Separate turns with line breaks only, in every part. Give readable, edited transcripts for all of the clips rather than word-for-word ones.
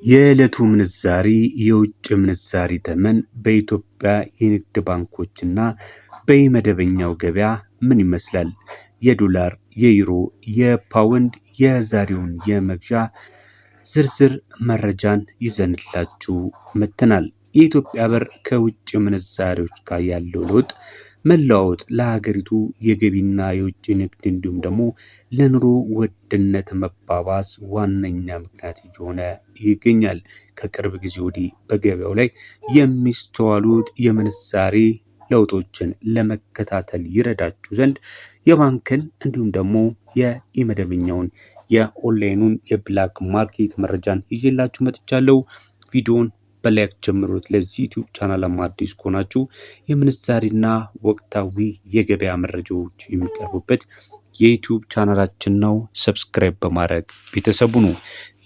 የዕለቱ ምንዛሪ የውጭ ምንዛሪ ተመን በኢትዮጵያ የንግድ ባንኮችና በመደበኛው ገበያ ምን ይመስላል? የዶላር፣ የዩሮ፣ የፓውንድ የዛሬውን የመግዣ ዝርዝር መረጃን ይዘንላችሁ መጥተናል። የኢትዮጵያ ብር ከውጭ ምንዛሪዎች ጋር ያለው ለውጥ መለዋወጥ ለሀገሪቱ የገቢና የውጭ ንግድ እንዲሁም ደግሞ ለኑሮ ውድነት መባባስ ዋነኛ ምክንያት እየሆነ ይገኛል። ከቅርብ ጊዜ ወዲህ በገበያው ላይ የሚስተዋሉት የምንዛሬ ለውጦችን ለመከታተል ይረዳችሁ ዘንድ የባንክን እንዲሁም ደግሞ የኢመደበኛውን የኦንላይኑን የብላክ ማርኬት መረጃን ይዤላችሁ መጥቻለሁ። ቪዲዮን በላይክ ጀምሩት። ለዚህ ዩቲዩብ ቻናል አዲስ ከሆናችሁ የምንዛሬና ወቅታዊ የገበያ መረጃዎች የሚቀርቡበት የዩቲዩብ ቻናላችን ነው። ሰብስክራይብ በማድረግ ቤተሰቡ ነው።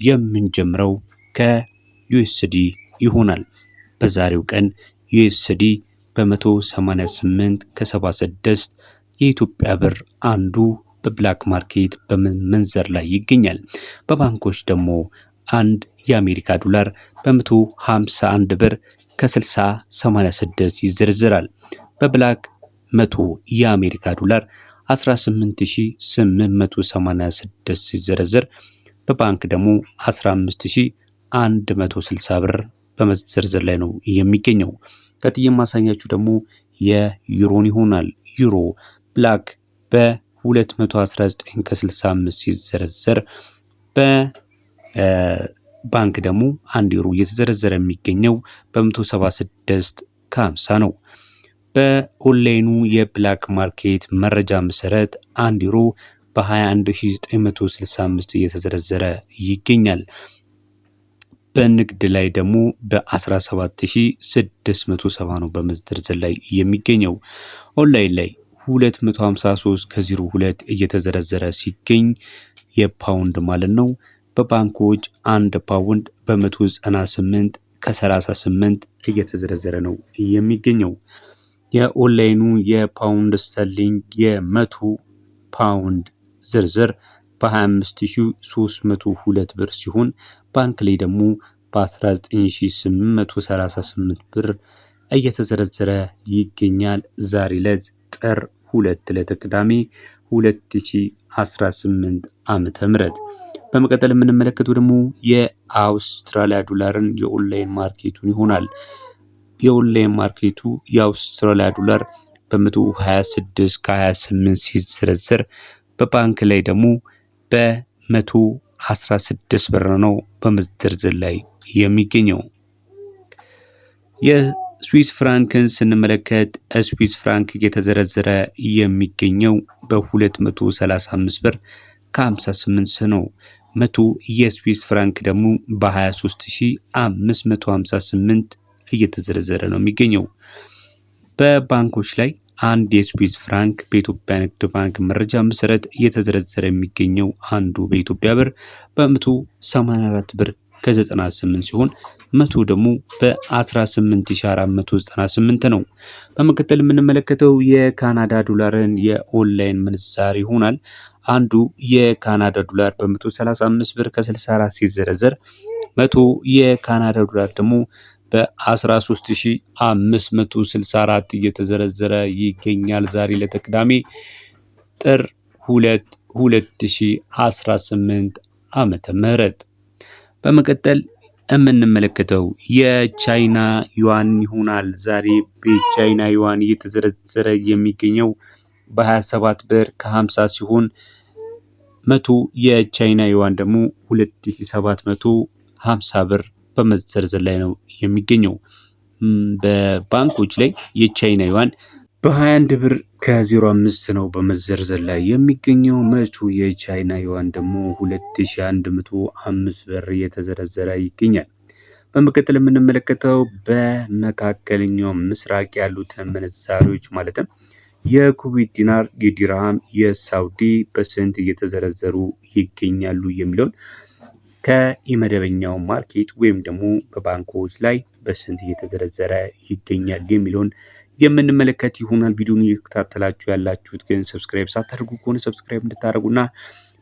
የምንጀምረው ከዩኤስዲ ይሆናል። በዛሬው ቀን ዩኤስዲ በ188 ከ76 የኢትዮጵያ ብር አንዱ በብላክ ማርኬት በመንዘር ላይ ይገኛል። በባንኮች ደግሞ አንድ የአሜሪካ ዶላር በ151 ብር ከ6086 ይዘረዝራል። በብላክ 100 የአሜሪካ ዶላር 18886 ሲዘረዘር በባንክ ደግሞ 15160 ብር በመዘርዘር ላይ ነው የሚገኘው። ቀጥዬ የማሳያችሁ ደግሞ የዩሮን ይሆናል። ዩሮ ብላክ በ219 ከ65 ሲዘረዘር በባንክ ደግሞ 1 ዩሮ እየተዘረዘረ የሚገኘው በ176 ከ50 ነው። በኦንላይኑ የብላክ ማርኬት መረጃ መሰረት 1 ዩሮ በ21965 እየተዘረዘረ ይገኛል። በንግድ ላይ ደግሞ በ17670 ነው በመዘርዘር ላይ የሚገኘው። ኦንላይን ላይ 253 ከ02 እየተዘረዘረ ሲገኝ የፓውንድ ማለት ነው። በባንኮች 1 ፓውንድ በ198 ከ38 እየተዘረዘረ ነው የሚገኘው። የኦንላይኑ የፓውንድ ስተርሊንግ የ100 ፓውንድ ዝርዝር በ25302 ብር ሲሆን ባንክ ላይ ደግሞ በ19838 ብር እየተዘረዘረ ይገኛል። ዛሬ ዕለት ጥር 2 ዕለተ ቅዳሜ 2018 ዓመተ ምህረት። በመቀጠል የምንመለከተው ደግሞ የአውስትራሊያ ዶላርን የኦንላይን ማርኬቱን ይሆናል። የኦንላይን ማርኬቱ የአውስትራሊያ ዶላር በ126 ከ28 ሲዘረዘር በባንክ ላይ ደግሞ በ116 ብር ነው በመዘርዘር ላይ የሚገኘው። የስዊስ ፍራንክን ስንመለከት ስዊስ ፍራንክ እየተዘረዘረ የሚገኘው በ235 ብር ከ58 ነው። 100 የስዊስ ፍራንክ ደግሞ በ23558 እየተዘረዘረ ነው የሚገኘው። በባንኮች ላይ አንድ የስዊስ ፍራንክ በኢትዮጵያ ንግድ ባንክ መረጃ መሰረት እየተዘረዘረ የሚገኘው አንዱ በኢትዮጵያ ብር በ184 ብር ከ98 ሲሆን 100 ደግሞ በ18498 ነው። በመቀጠል የምንመለከተው የካናዳ ዶላርን የኦንላይን ምንዛሪ ይሆናል። አንዱ የካናዳ ዶላር በ135 ብር ከ64 ሲዘረዘር 100 የካናዳ ዶላር ደግሞ በ13564 እየተዘረዘረ ይገኛል። ዛሬ ለተቅዳሜ ጥር 2 2018 ዓመተ ምህረት። በመቀጠል የምንመለከተው የቻይና ዩዋን ይሆናል። ዛሬ በቻይና ዩዋን እየተዘረዘረ የሚገኘው በ27 ብር ከ50 ሲሆን 100 የቻይና ዩዋን ደግሞ 2750 ብር በመዘርዘር ላይ ነው የሚገኘው። በባንኮች ላይ የቻይና ዩዋን በ21 ብር ከ05 ነው በመዘርዘር ላይ የሚገኘው። መቶ የቻይና ዩዋን ደግሞ 2105 ብር እየተዘረዘረ ይገኛል። በመቀጠል የምንመለከተው በመካከለኛው ምስራቅ ያሉትን ምንዛሪዎች ማለትም የኩዌት ዲናር፣ የዲርሃም፣ የሳውዲ በስንት እየተዘረዘሩ ይገኛሉ የሚለውን ከኢመደበኛው ማርኬት ወይም ደግሞ በባንኮች ላይ በስንት እየተዘረዘረ ይገኛል የሚለውን የምንመለከት ይሆናል። ቪዲዮውን እየተከታተላችሁ ያላችሁት ግን ሰብስክራይብ ሳታደርጉ ከሆነ ሰብስክራይብ እንድታደርጉና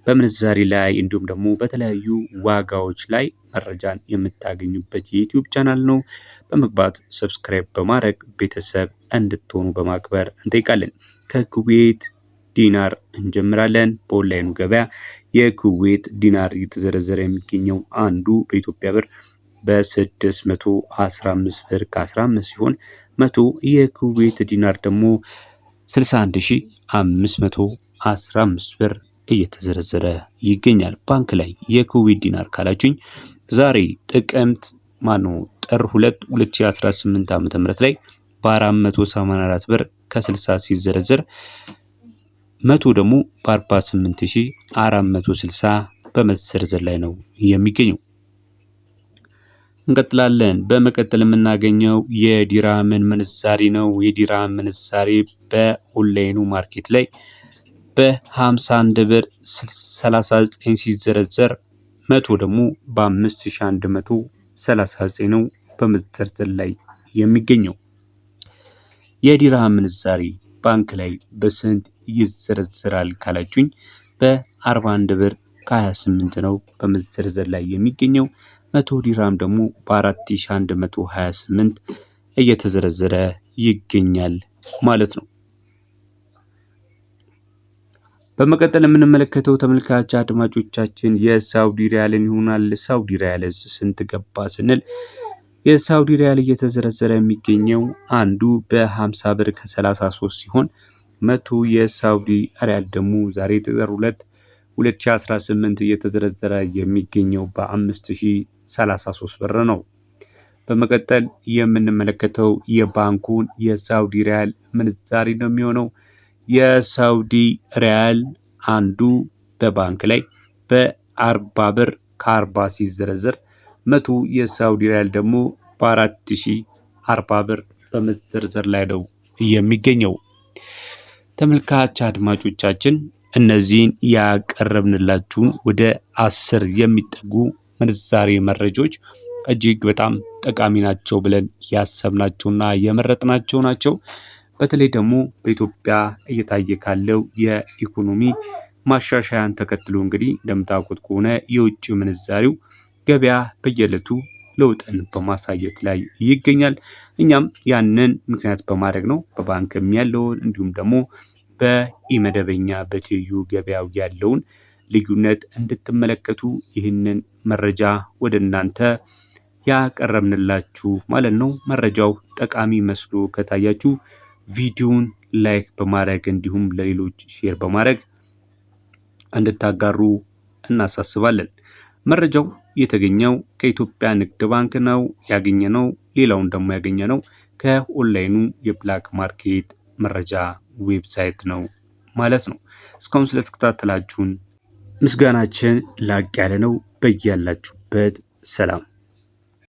በምንዛሬ ላይ እንዲሁም ደግሞ በተለያዩ ዋጋዎች ላይ መረጃን የምታገኙበት የዩቲዩብ ቻናል ነው። በመግባት ሰብስክራይብ በማድረግ ቤተሰብ እንድትሆኑ በማክበር እንጠይቃለን። ከኩዌት ዲናር እንጀምራለን። በኦንላይኑ ገበያ የኩዌት ዲናር እየተዘረዘረ የሚገኘው አንዱ በኢትዮጵያ ብር በ615 ብር ከ15 ሲሆን 100 የኩዌት ዲናር ደግሞ 61515 ብር እየተዘረዘረ ይገኛል። ባንክ ላይ የኩዌት ዲናር ካላችሁኝ ዛሬ ጥቅምት ጥር 2 2018 ዓ.ም ላይ በ484 ብር ከ60 ሲዘረዘር 100 ደግሞ በ48460 በመዘርዘር ላይ ነው የሚገኘው። እንቀጥላለን። በመቀጠል የምናገኘው የዲራምን ምንዛሬ ነው። የዲራም ምንዛሬ በኦንላይኑ ማርኬት ላይ በ51 ብር 39 ሲዘረዘር 100 ደግሞ በ5139 ነው በመዘርዘር ላይ የሚገኘው። የዲራም ምንዛሬ ባንክ ላይ በስንት ይዘረዘራል ካላችሁኝ በ41 ብር ከ28 ነው በመዘርዘር ላይ የሚገኘው። 100 ዲራም ደግሞ በ4128 እየተዘረዘረ ይገኛል ማለት ነው። በመቀጠል የምንመለከተው ተመልካች አድማጮቻችን የሳውዲ ሪያልን ይሆናል። ሳውዲ ሪያል ስንት ገባ ስንል የሳውዲ ሪያል እየተዘረዘረ የሚገኘው አንዱ በ50 ብር ከ33 ሲሆን 100 የሳውዲ ሪያል ደግሞ ዛሬ ጥር 2 2018 እየተዘረዘረ የሚገኘው በ5033 ብር ነው። በመቀጠል የምንመለከተው የባንኩን የሳውዲ ሪያል ምንዛሬ ነው የሚሆነው። የሳውዲ ሪያል አንዱ በባንክ ላይ በ40 ብር ከ40 ሲዘረዘር 100 የሳውዲ ሪያል ደግሞ በ4040 ብር በመዘርዘር ላይ ነው የሚገኘው። ተመልካች አድማጮቻችን እነዚህን ያቀረብንላችሁን ወደ 10 የሚጠጉ ምንዛሬ መረጃዎች እጅግ በጣም ጠቃሚ ናቸው ብለን ያሰብናቸውና የመረጥናቸው ናቸው። በተለይ ደግሞ በኢትዮጵያ እየታየ ካለው የኢኮኖሚ ማሻሻያን ተከትሎ እንግዲህ እንደምታውቁት ከሆነ የውጭ ምንዛሬው ገበያ በየዕለቱ ለውጥን በማሳየት ላይ ይገኛል። እኛም ያንን ምክንያት በማድረግ ነው በባንክም ያለውን እንዲሁም ደግሞ በኢመደበኛ በትይዩ ገበያው ያለውን ልዩነት እንድትመለከቱ ይህንን መረጃ ወደ እናንተ ያቀረብንላችሁ ማለት ነው። መረጃው ጠቃሚ መስሎ ከታያችሁ ቪዲዮን ላይክ በማድረግ እንዲሁም ለሌሎች ሼር በማድረግ እንድታጋሩ እናሳስባለን። መረጃው የተገኘው ከኢትዮጵያ ንግድ ባንክ ነው ያገኘነው። ሌላውን ደግሞ ያገኘነው ከኦንላይኑ የብላክ ማርኬት መረጃ ዌብሳይት ነው ማለት ነው። እስካሁን ስለተከታተላችሁን ምስጋናችን ላቅ ያለ ነው። በያላችሁበት ሰላም